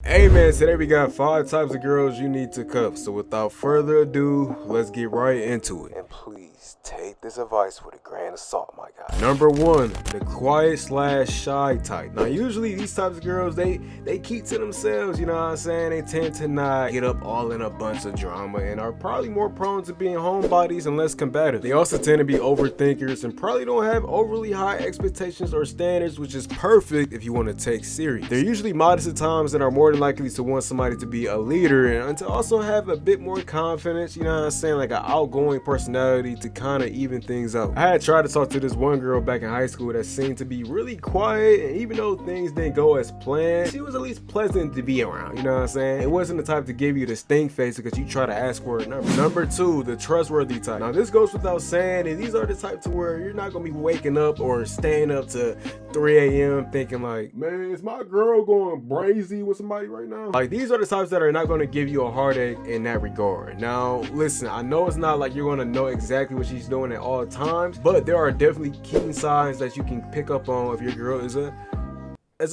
Hey man, today we got 5 types of girls you need to cuff. So without further ado, let's get right into it. And please take this advice with a grain of salt, my guy. Number 1, the quiet/shy type. Now usually these types of girls, they keep to themselves, you know what I'm saying? They tend to not get up all in a bunch of drama and are probably more prone to being homebodies and less combative. They also tend to be overthinkers and probably don't have overly high expectations or standards, which is perfect if you want to take serious. They're usually modest at times and are more than likely to want somebody to be a leader and to also have a bit more confidence, you know what I'm saying, like an outgoing personality to kind of even things out. I had tried to talk to this one girl back in high school that seemed to be really quiet, and even though things didn't go as planned, she was at least pleasant to be around, you know what I'm saying? It wasn't the type to give you the stink face because you try to ask for a number. Number 2, the trustworthy type. Now this goes without saying, and these are the type to where you're not gonna be waking up or staying up to 3 a.m. thinking like, man, is my girl going brazy with somebody right now? Like, these are the types that are not going to give you a heartache in that regard. Now listen, I know it's not like you're going to know exactly what she's doing at all times, but there are definitely keen signs that you can pick up on if your girl is a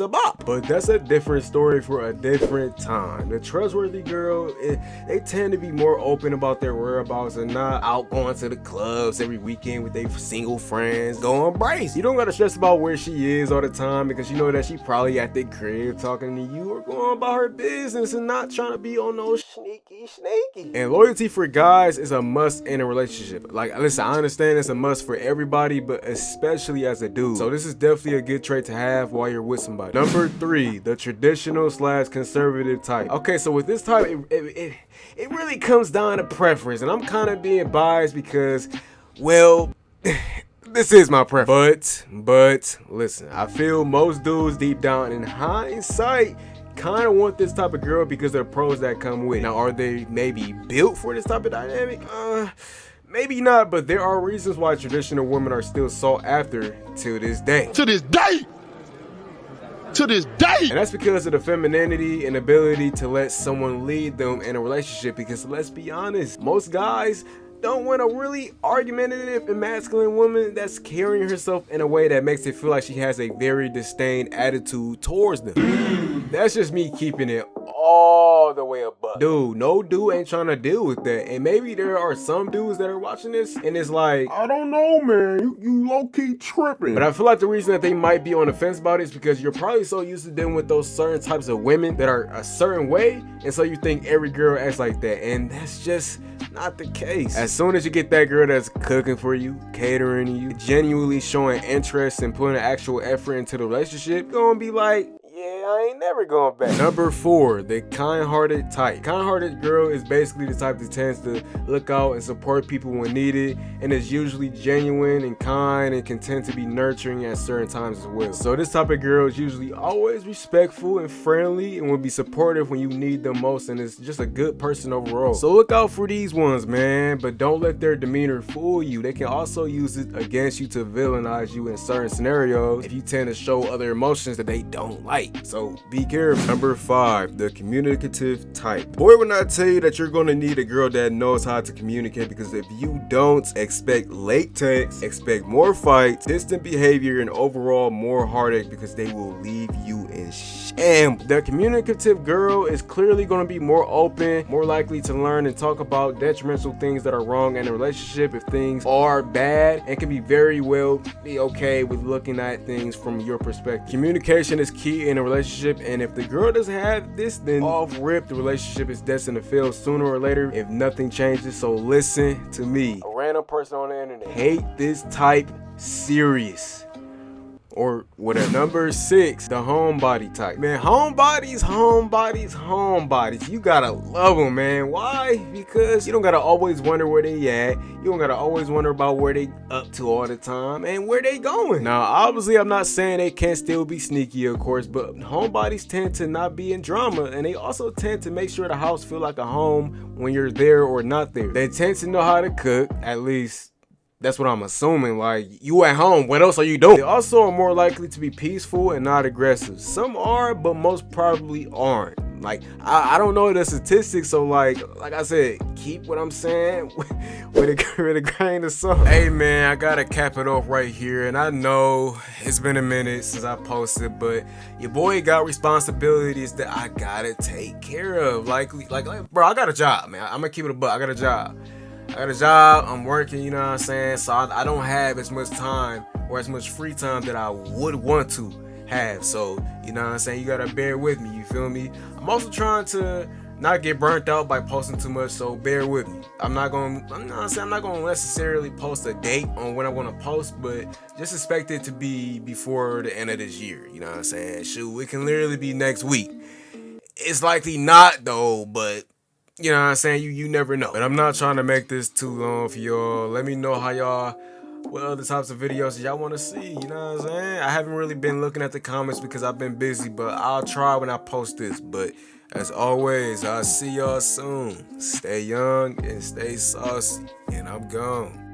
bop. But that's a different story for a different time. The trustworthy girl, they tend to be more open about their whereabouts and not out going to the clubs every weekend with their single friends going brazy. You don't gotta stress about where she is all the time because you know that she probably at the crib talking to you or going about her business and not trying to be on no sneaky. And loyalty for guys is a must in a relationship. Like, listen, I understand it's a must for everybody, but especially as a dude. So this is definitely a good trait to have while you're with somebody. Number 3, the traditional/conservative type. Okay, so with this type, it really comes down to preference, and I'm kind of being biased because, well, this is my preference. But listen, I feel most dudes deep down in hindsight kind of want this type of girl because of the pros that come with it. Now, are they maybe built for this type of dynamic? Maybe not, but there are reasons why traditional women are still sought after to this day. To this day! And that's because of the femininity and ability to let someone lead them in a relationship, because let's be honest, most guys don't want a really argumentative and masculine woman that's carrying herself in a way that makes it feel like she has a very disdain attitude towards them. That's just me keeping it all the way above. Dude, no dude ain't trying to deal with that. And maybe there are some dudes that are watching this and it's like, I don't know, man, you low-key tripping. But I feel like the reason that they might be on the fence about it is because you're probably so used to dealing with those certain types of women that are a certain way, and so you think every girl acts like that, and that's just not the case. As soon as you get that girl that's cooking for you, catering to you, genuinely showing interest and putting actual effort into the relationship, you're gonna be like, yeah, I ain't never going back. Number 4, the kind-hearted type. Kind-hearted girl is basically the type that tends to look out and support people when needed, and is usually genuine and kind and can tend to be nurturing at certain times as well. So this type of girl is usually always respectful and friendly and will be supportive when you need them most, and is just a good person overall. So look out for these ones, man, but don't let their demeanor fool you. They can also use it against you to villainize you in certain scenarios if you tend to show other emotions that they don't like. So be careful. Number 5, the communicative type. Boy, when I tell you that you're gonna need a girl that knows how to communicate, because if you don't, expect late texts, expect more fights, distant behavior, and overall more heartache, because they will leave you in shambles. The communicative girl is clearly gonna be more open, more likely to learn and talk about detrimental things that are wrong in a relationship if things are bad, and can be very well be okay with looking at things from your perspective. Communication is key in a relationship, and if the girl doesn't have this, then off rip, the relationship is destined to fail sooner or later if nothing changes. So listen to me, a random person on the internet. Hate this type serious. Or whatever. Number 6, the homebody type. Man, homebodies. You gotta love them, man. Why? Because you don't gotta always wonder where they at. You don't gotta always wonder about where they up to all the time and where they going. Now, obviously, I'm not saying they can't still be sneaky, of course, but homebodies tend to not be in drama, and they also tend to make sure the house feel like a home when you're there or not there. They tend to know how to cook, at least that's what I'm assuming. Like, you at home, what else are you doing? They also are more likely to be peaceful and not aggressive. Some are, but most probably aren't. Like, I don't know the statistics, so like I said, keep what I'm saying with a grain of salt. Hey man, I gotta cap it off right here, and I know it's been a minute since I posted, but your boy got responsibilities that I gotta take care of. Like bro, I got a job, man. I'm gonna keep it a buck. I got a job. I'm working, you know what I'm saying? So I don't have as much time or as much free time that I would want to have. So, you know what I'm saying? You gotta bear with me, you feel me? I'm also trying to not get burnt out by posting too much, so bear with me. I'm not gonna necessarily post a date on when I wanna post, but just expect it to be before the end of this year. You know what I'm saying? Shoot, it can literally be next week. It's likely not though, but you know what I'm saying? You never know. But I'm not trying to make this too long for y'all. Let me know how y'all, what other types of videos y'all want to see. You know what I'm saying? I haven't really been looking at the comments because I've been busy, but I'll try when I post this. But as always, I'll see y'all soon. Stay young and stay saucy. And I'm gone.